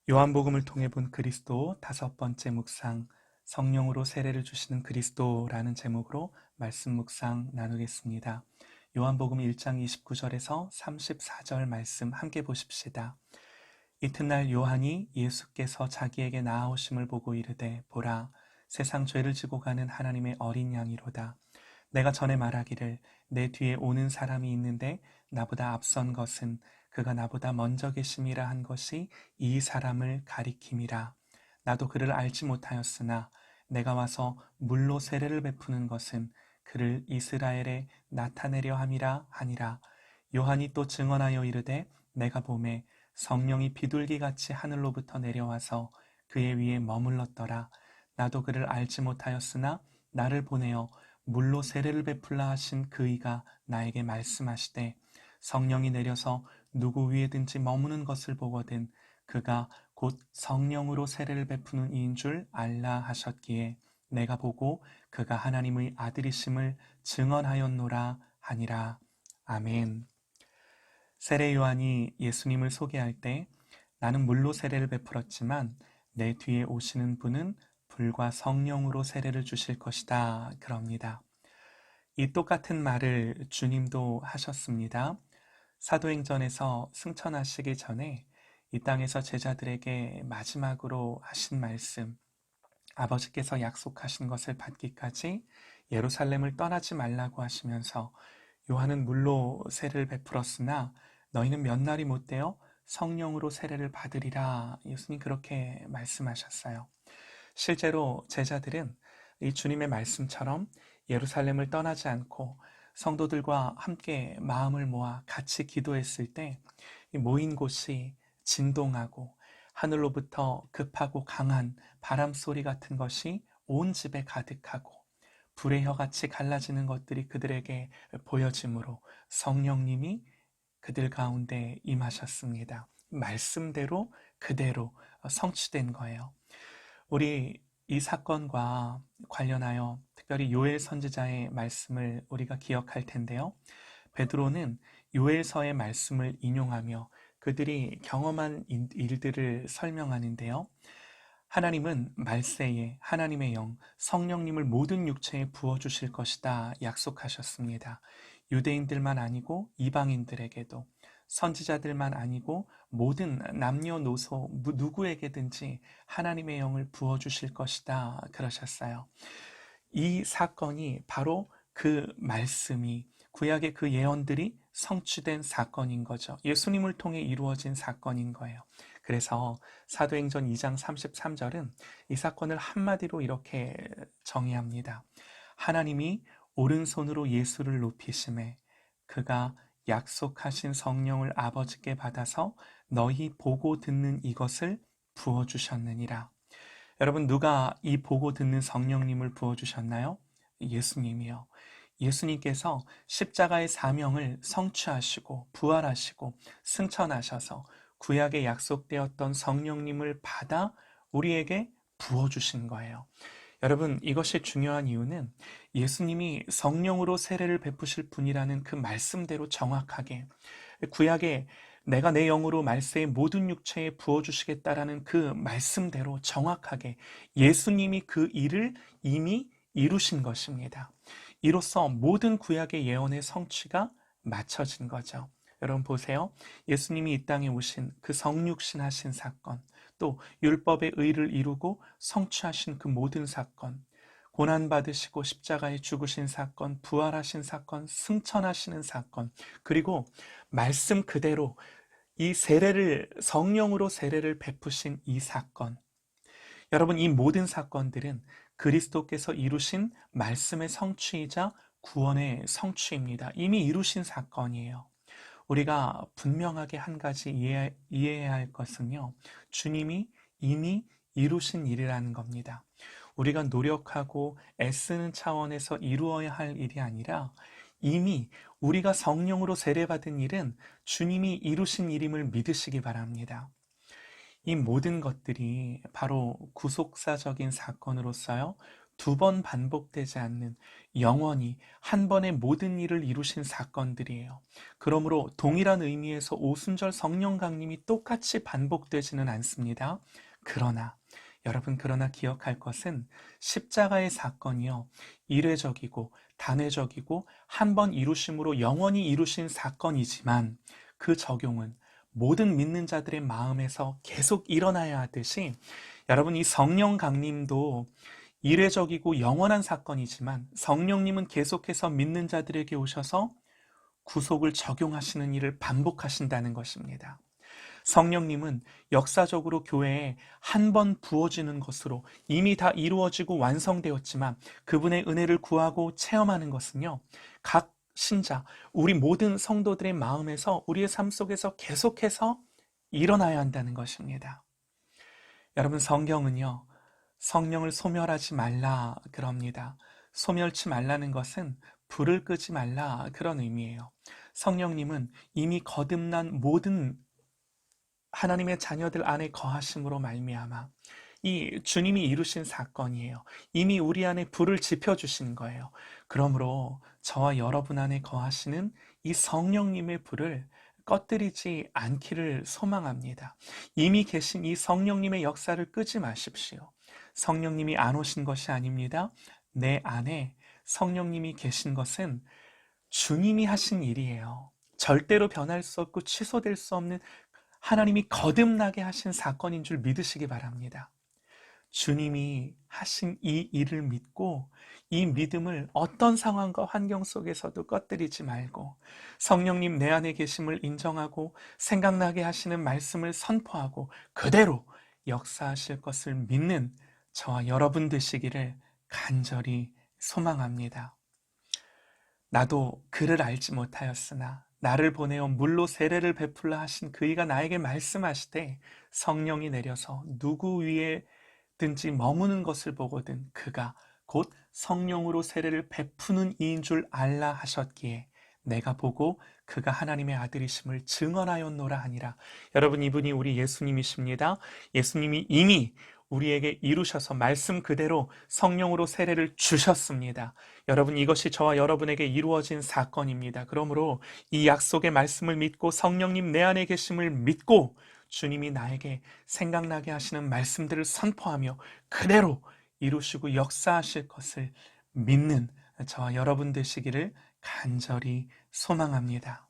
요한복음을 통해 본 그리스도 다섯 번째 묵상, 성령으로 세례를 주시는 그리스도라는 제목으로 말씀 묵상 나누겠습니다. 요한복음 1장 29절에서 34절 말씀 함께 보십시다. 이튿날 요한이 예수께서 자기에게 나아오심을 보고 이르되 보라, 세상 죄를 지고 가는 하나님의 어린 양이로다. 내가 전에 말하기를 내 뒤에 오는 사람이 있는데 나보다 앞선 것은 그가 나보다 먼저 계심이라 한 것이 이 사람을 가리킴이라. 나도 그를 알지 못하였으나 내가 와서 물로 세례를 베푸는 것은 그를 이스라엘에 나타내려 함이라 하니라. 요한이 또 증언하여 이르되 내가 보매 성령이 비둘기같이 하늘로부터 내려와서 그의 위에 머물렀더라. 나도 그를 알지 못하였으나 나를 보내어 물로 세례를 베풀라 하신 그이가 나에게 말씀하시되 성령이 내려서 누구 위에든지 머무는 것을 보거든 그가 곧 성령으로 세례를 베푸는 이인 줄 알라 하셨기에 내가 보고 그가 하나님의 아들이심을 증언하였노라 하니라. 아멘. 세례 요한이 예수님을 소개할 때 나는 물로 세례를 베풀었지만 내 뒤에 오시는 분은 불과 성령으로 세례를 주실 것이다. 그럽니다. 이 똑같은 말을 주님도 하셨습니다. 사도행전에서 승천하시기 전에 이 땅에서 제자들에게 마지막으로 하신 말씀, 아버지께서 약속하신 것을 받기까지 예루살렘을 떠나지 말라고 하시면서 요한은 물로 세례를 베풀었으나 너희는 몇 날이 못되어 성령으로 세례를 받으리라. 예수님 그렇게 말씀하셨어요. 실제로 제자들은 이 주님의 말씀처럼 예루살렘을 떠나지 않고 성도들과 함께 마음을 모아 같이 기도했을 때 모인 곳이 진동하고 하늘로부터 급하고 강한 바람 소리 같은 것이 온 집에 가득하고 불의 혀같이 갈라지는 것들이 그들에게 보여지므로 성령님이 그들 가운데 임하셨습니다. 말씀대로 그대로 성취된 거예요. 우리 이 사건과 관련하여 특별히 요엘 선지자의 말씀을 우리가 기억할 텐데요. 베드로는 요엘서의 말씀을 인용하며 그들이 경험한 일들을 설명하는데요. 하나님은 말세에 하나님의 영, 성령님을 모든 육체에 부어주실 것이다 약속하셨습니다. 유대인들만 아니고 이방인들에게도, 선지자들만 아니고 모든 남녀노소 누구에게든지 하나님의 영을 부어주실 것이다 그러셨어요. 이 사건이 바로 그 말씀이 구약의 그 예언들이 성취된 사건인 거죠. 예수님을 통해 이루어진 사건인 거예요. 그래서 사도행전 2장 33절은 이 사건을 한마디로 이렇게 정의합니다. 하나님이 오른손으로 예수를 높이심에 그가 약속하신 성령을 아버지께 받아서 너희 보고 듣는 이것을 부어주셨느니라. 여러분, 누가 이 보고 듣는 성령님을 부어주셨나요? 예수님이요. 예수님께서 십자가의 사명을 성취하시고 부활하시고 승천하셔서 구약에 약속되었던 성령님을 받아 우리에게 부어주신 거예요. 여러분, 이것이 중요한 이유는 예수님이 성령으로 세례를 베푸실 분이라는 그 말씀대로 정확하게 구약에 내가 내 영으로 말세의 모든 육체에 부어주시겠다라는 그 말씀대로 정확하게 예수님이 그 일을 이미 이루신 것입니다. 이로써 모든 구약의 예언의 성취가 맞춰진 거죠. 여러분 보세요. 예수님이 이 땅에 오신 그 성육신 하신 사건, 또 율법의 의를 이루고 성취하신 그 모든 사건, 고난받으시고 십자가에 죽으신 사건, 부활하신 사건, 승천하시는 사건, 그리고 말씀 그대로 이 세례를 성령으로 세례를 베푸신 이 사건, 여러분 이 모든 사건들은 그리스도께서 이루신 말씀의 성취이자 구원의 성취입니다. 이미 이루신 사건이에요. 우리가 분명하게 한 가지 이해해야 할 것은요, 주님이 이미 이루신 일이라는 겁니다. 우리가 노력하고 애쓰는 차원에서 이루어야 할 일이 아니라 이미 우리가 성령으로 세례받은 일은 주님이 이루신 일임을 믿으시기 바랍니다. 이 모든 것들이 바로 구속사적인 사건으로서요, 두 번 반복되지 않는 영원히 한 번에 모든 일을 이루신 사건들이에요. 그러므로 동일한 의미에서 오순절 성령 강림이 똑같이 반복되지는 않습니다. 그러나 여러분, 그러나 기억할 것은 십자가의 사건이요, 이례적이고 단회적이고 한 번 이루심으로 영원히 이루신 사건이지만 그 적용은 모든 믿는 자들의 마음에서 계속 일어나야 하듯이, 여러분, 이 성령 강림도 이례적이고 영원한 사건이지만 성령님은 계속해서 믿는 자들에게 오셔서 구속을 적용하시는 일을 반복하신다는 것입니다. 성령님은 역사적으로 교회에 한 번 부어지는 것으로 이미 다 이루어지고 완성되었지만, 그분의 은혜를 구하고 체험하는 것은요, 각 신자, 우리 모든 성도들의 마음에서, 우리의 삶 속에서 계속해서 일어나야 한다는 것입니다. 여러분, 성경은요, 성령을 소멸하지 말라 그럽니다. 소멸치 말라는 것은 불을 끄지 말라, 그런 의미예요. 성령님은 이미 거듭난 모든 하나님의 자녀들 안에 거하심으로 말미암아 이 주님이 이루신 사건이에요. 이미 우리 안에 불을 지펴주신 거예요. 그러므로 저와 여러분 안에 거하시는 이 성령님의 불을 꺼뜨리지 않기를 소망합니다. 이미 계신 이 성령님의 역사를 끄지 마십시오. 성령님이 안 오신 것이 아닙니다. 내 안에 성령님이 계신 것은 주님이 하신 일이에요. 절대로 변할 수 없고 취소될 수 없는 하나님이 거듭나게 하신 사건인 줄 믿으시기 바랍니다. 주님이 하신 이 일을 믿고 이 믿음을 어떤 상황과 환경 속에서도 꺼뜨리지 말고, 성령님 내 안에 계심을 인정하고 생각나게 하시는 말씀을 선포하고 그대로 역사하실 것을 믿는 저와 여러분 되시기를 간절히 소망합니다. 나도 그를 알지 못하였으나 나를 보내어 물로 세례를 베풀라 하신 그이가 나에게 말씀하시되, 성령이 내려서 누구 위에든지 머무는 것을 보거든 그가 곧 성령으로 세례를 베푸는 이인 줄 알라 하셨기에 내가 보고 그가 하나님의 아들이심을 증언하였노라 하니라. 여러분, 이분이 우리 예수님이십니다. 예수님이 이미 우리에게 이루셔서 말씀 그대로 성령으로 세례를 주셨습니다. 여러분, 이것이 저와 여러분에게 이루어진 사건입니다. 그러므로 이 약속의 말씀을 믿고 성령님 내 안에 계심을 믿고 주님이 나에게 생각나게 하시는 말씀들을 선포하며 그대로 이루시고 역사하실 것을 믿는 저와 여러분 되시기를 간절히 소망합니다.